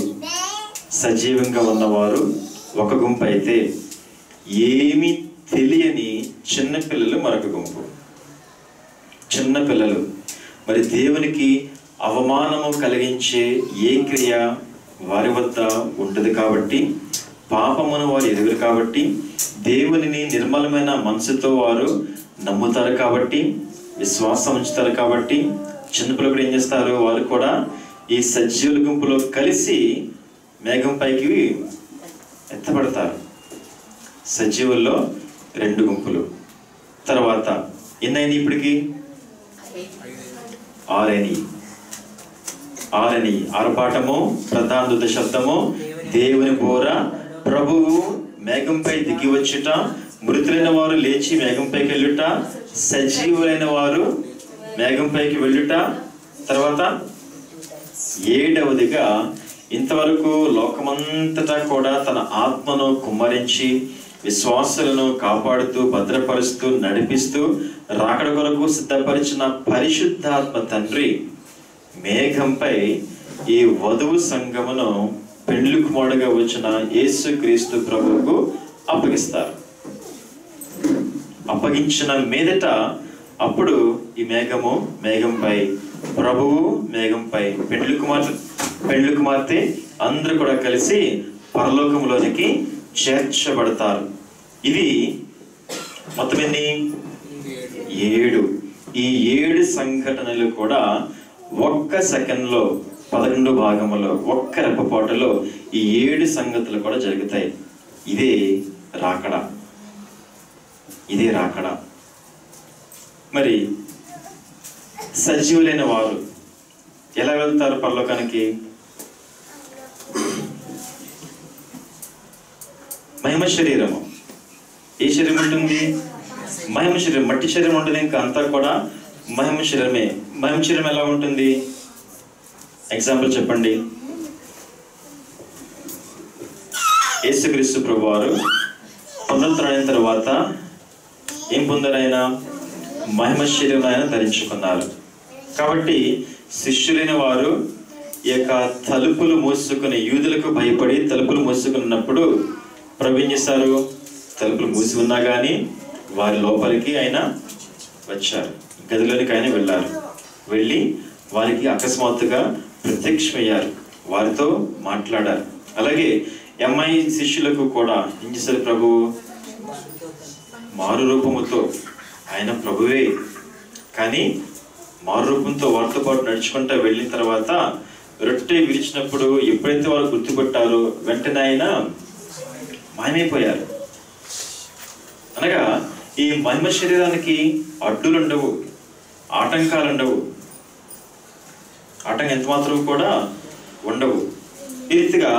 సజీవంగా ఉన్నవారు ఒక గుంపు అయితే, ఏమి తెలియని చిన్నపిల్లలు మరొక గుంపు. చిన్నపిల్లలు మరి దేవునికి అవమానము కలిగించే ఏ క్రియ వారి వద్ద ఉంటుంది కాబట్టి, పాపమును వారు ఎదుగురు కాబట్టి, దేవునిని నిర్మలమైన మనసుతో వారు నమ్ముతారు కాబట్టి, విశ్వాసం ఉంచుతారు కాబట్టి, చిన్నపిల్లలు కూడా ఏం చేస్తారు? వారు కూడా ఈ సజీవుల గుంపులో కలిసి మేఘం పైకి ఎత్తబడతారు. సజీవుల్లో 2 గుంపులు. తర్వాత ఎన్నైనా ఇప్పటికి 6 ఆర్భాటము, ప్రధాన దూత శబ్దము, దేవుని బోర, ప్రభువు మేఘంపై దిగి వచ్చుట, మృతులైన వారు లేచి మేఘంపైకి వెళ్ళుట, సజీవులైన వారు మేఘంపైకి వెళ్ళుట. తర్వాత 7వదిగా ఇంతవరకు లోకమంతటా కూడా తన ఆత్మను కుమ్మరించి విశ్వాసులను కాపాడుతూ భద్రపరుస్తూ నడిపిస్తూ రాకడ కొరకు సిద్ధపరిచిన పరిశుద్ధాత్మ తండ్రి మేఘంపై ఈ వధువు సంఘమును పెండ్లి కుమారుడుగా వచ్చిన యేసుక్రీస్తు ప్రభువుకు అప్పగిస్తారు. అప్పగించిన మీదట అప్పుడు ఈ మేఘంపై ప్రభువు, మేఘంపై పెండ్లి కుమార్తె అందరూ కూడా కలిసి పరలోకంలోనికి చేర్చబడతారు. ఇది మొత్తం ఎన్ని? 7. ఈ 7 సంఘటనలు కూడా ఒక్క సెకండ్లో 11 భాగములో ఒక్క రెప్పపాటులో ఈ 7 సంగతులు కూడా జరుగుతాయి. ఇదే రాకడ. మరి సజీవులైన వారు ఎలా వెళ్తారు పరలోకానికి? మహిమ శరీరము. ఏ శరీరం ఉంటుంది? మహిమ శరీరం. మట్టి శరీరం ఉంటుంది, ఇంకా అంతా కూడా మహిమ శరీరమే. మహిమ శరీరం ఎలా ఉంటుంది? ఎగ్జాంపుల్ చెప్పండి. యేసుక్రీస్తు ప్రభు వారు పునరుద్ధరణ తర్వాత ఏం పొందారు? ఆయన మహిమ శరీరం ఆయన ధరించుకున్నారు. కాబట్టి శిష్యులైన వారు ఈ యొక్క తలుపులు మూసుకుని, యూదులకు భయపడి తలుపులు మూసుకున్నప్పుడు ప్రభు ఏం చేస్తారు? తలుపులు మూసి ఉన్నా కానీ వారి లోపలికి ఆయన వచ్చారు, గదిలోనికి ఆయన వెళ్ళారు. వెళ్ళి వారికి అకస్మాత్తుగా ప్రత్యక్షమయ్యారు, వారితో మాట్లాడారు. అలాగే ఎంఐ శిష్యులకు కూడా ఏం చేశారు ప్రభు? మారు రూపముతో, ఆయన ప్రభువే కానీ మారు రూపంతో వారితో పాటు నడుచుకుంటూ వెళ్ళిన తర్వాత రొట్టె విరిచినప్పుడు ఎప్పుడైతే వారు గుర్తుపట్టారో వెంటనే ఆయన మాయమైపోయారు. అనగా ఈ మహిమ శరీరానికి అడ్డులు ఉండవు, ఆటంకాలు ఉండవు, ఆటంకం ఎంత మాత్రం కూడా ఉండవు. ఈ రీతిగా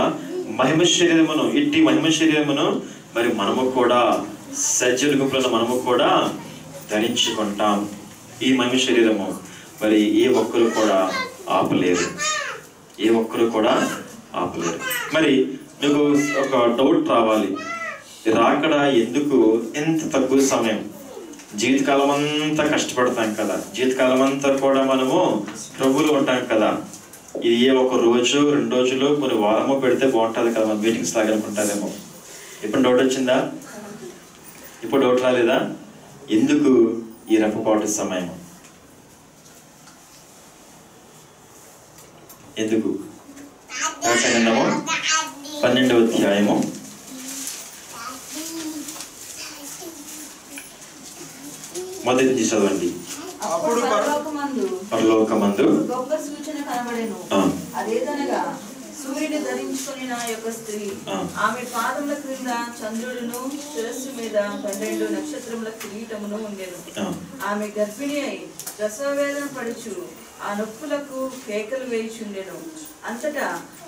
మహిమ శరీరమును, ఇట్టి మహిమ శరీరమును మరి మనము కూడా సజ్జల గుంపులను మనము కూడా ధరించుకుంటాం. ఈ మహిమ శరీరము మరి ఏ ఒక్కరు కూడా ఆపలేరు, ఏ ఒక్కరు కూడా ఆపలేరు. మరి నీకు ఒక డౌట్ రావాలి, రాకడ ఎందుకు ఎంత తక్కువ సమయం? జీవితకాలం అంతా కష్టపడతాం కదా, జీవితకాలం అంతా కూడా మనము ప్రభువులు ఉంటాం కదా, ఇది ఏ ఒక రోజు 2 రోజులు కొన్ని వారము పెడితే బాగుంటుంది కదా, మన మీటింగ్స్ లాగనుకుంటారేమో. ఇప్పుడు డౌట్ వచ్చిందా? ఇప్పుడు డౌట్ రాలేదా? ఎందుకు ఈ రెప్పపాటు సమయం? ఎందుకు? 12వ అధ్యాయము 1 చదవండి. అప్పుడు పరలోకమందు గొప్ప సూచన కనబడెను. అదేదనగా సూర్యుని ధరించుకుని నా యొక్క స్త్రీ, ఆమె పాదముల క్రింద చంద్రుడును, శిరస్సు మీద 12 నక్షత్రముల కిరీటమును ఉండెను. ఆమె గర్భిణి అయి ప్రసవవేదన పడుచు ఆ నొప్పులకు కేకలు వేయుచుండెను. అంతటా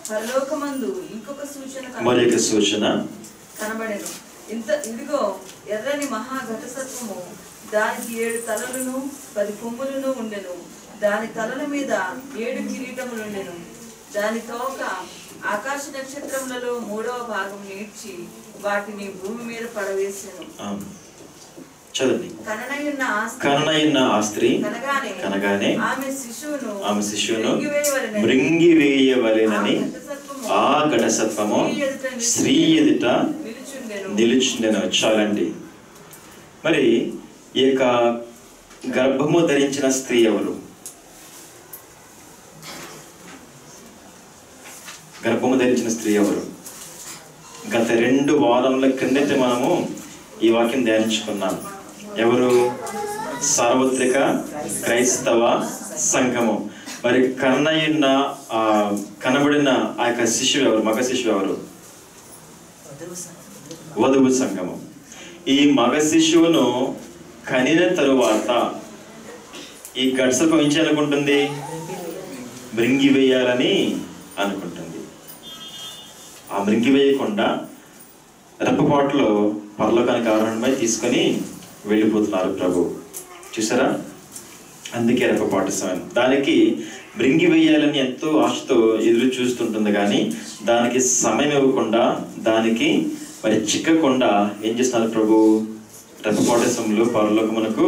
పరలోకమందు ఇంకొక సూచన కనబడెను. ఇదిగో ఎర్రని మహాఘటసత్వము, దానికి 7 తలలను 10 కొమ్ములను ఉండెను. దాని తలల మీద 7 కిరీటములుండెను. దాని తోక ఆకాశ నక్షత్రములలో 3వ భాగం నీడ్చి వాటిని భూమి మీద పడవేసెను. కననయున్న ఆ స్త్రీ కనగానే ఆమె శిశువును మృంగివేయవలెనని ఆ ఘటసత్వము స్త్రీ ఎదుట నిలుచుండెను. చాలండి. మరి ఈ యొక్క గర్భము ధరించిన స్త్రీ ఎవరు? గర్భము ధరించిన స్త్రీ ఎవరు? గత 2 వారముల క్రిందట మనము ఈ వాక్యం ధ్యానించుకున్నాం. ఎవరు? సార్వత్రిక క్రైస్తవ సంఘము. మరి కనబడిన ఆ యొక్క శిశువు ఎవరు? మగ శిశువు ఎవరు? వధువు సంఘము. ఈ మగ శిశువును కనిన తరువాత ఈ గడ్సర్పం ఏం చేయాలనుకుంటుంది? మృంగివేయాలని అనుకుంటుంది. ఆ మృంగివేయకుండా రెప్పపాటులో పరలోకానికి ఆరోహణమై తీసుకొని వెళ్ళిపోతున్నారు ప్రభు. చూసారా? అందుకే రెప్పపాటు సమయం. దానికి మృంగివేయాలని ఎంతో ఆశతో ఎదురు చూస్తుంటుంది, కానీ దానికి సమయం ఇవ్వకుండా, దానికి మరి చిక్కకుండా ఏం చేస్తున్నారు ప్రభు? రెప్పపాటు సమయంలో పరలోకమునకు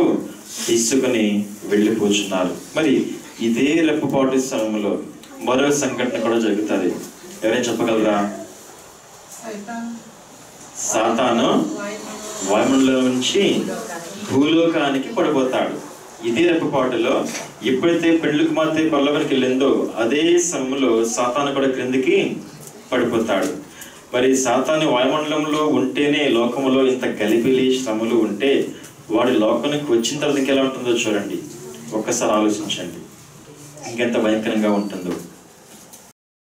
తీసుకొని వెళ్ళిపోతున్నారు. మరి ఇదే రెప్పపాటు సమయంలో మరో సంఘటన కూడా జరుగుతుంది. ఎవరైనా చెప్పగలరా? సాతాను వాయుమండలం నుంచి భూలోకానికి పడిపోతాడు. ఇదే రెప్పపాటులో ఎప్పుడైతే పెండ్లి కుమార్తె పరలోకానికి వెళ్ళిందో అదే సమయంలో సాతాను కూడా క్రిందికి పడిపోతాడు. మరి సాతాను వాయుమండలంలో ఉంటేనే లోకంలో ఇంత గలిబిలి శ్రమలు ఉంటే వాడి లోకానికి వచ్చిన తర్వాత ఇంకెలా ఉంటుందో చూడండి. ఒక్కసారి ఆలోచించండి, ఇంకెంత భయంకరంగా ఉంటుందో.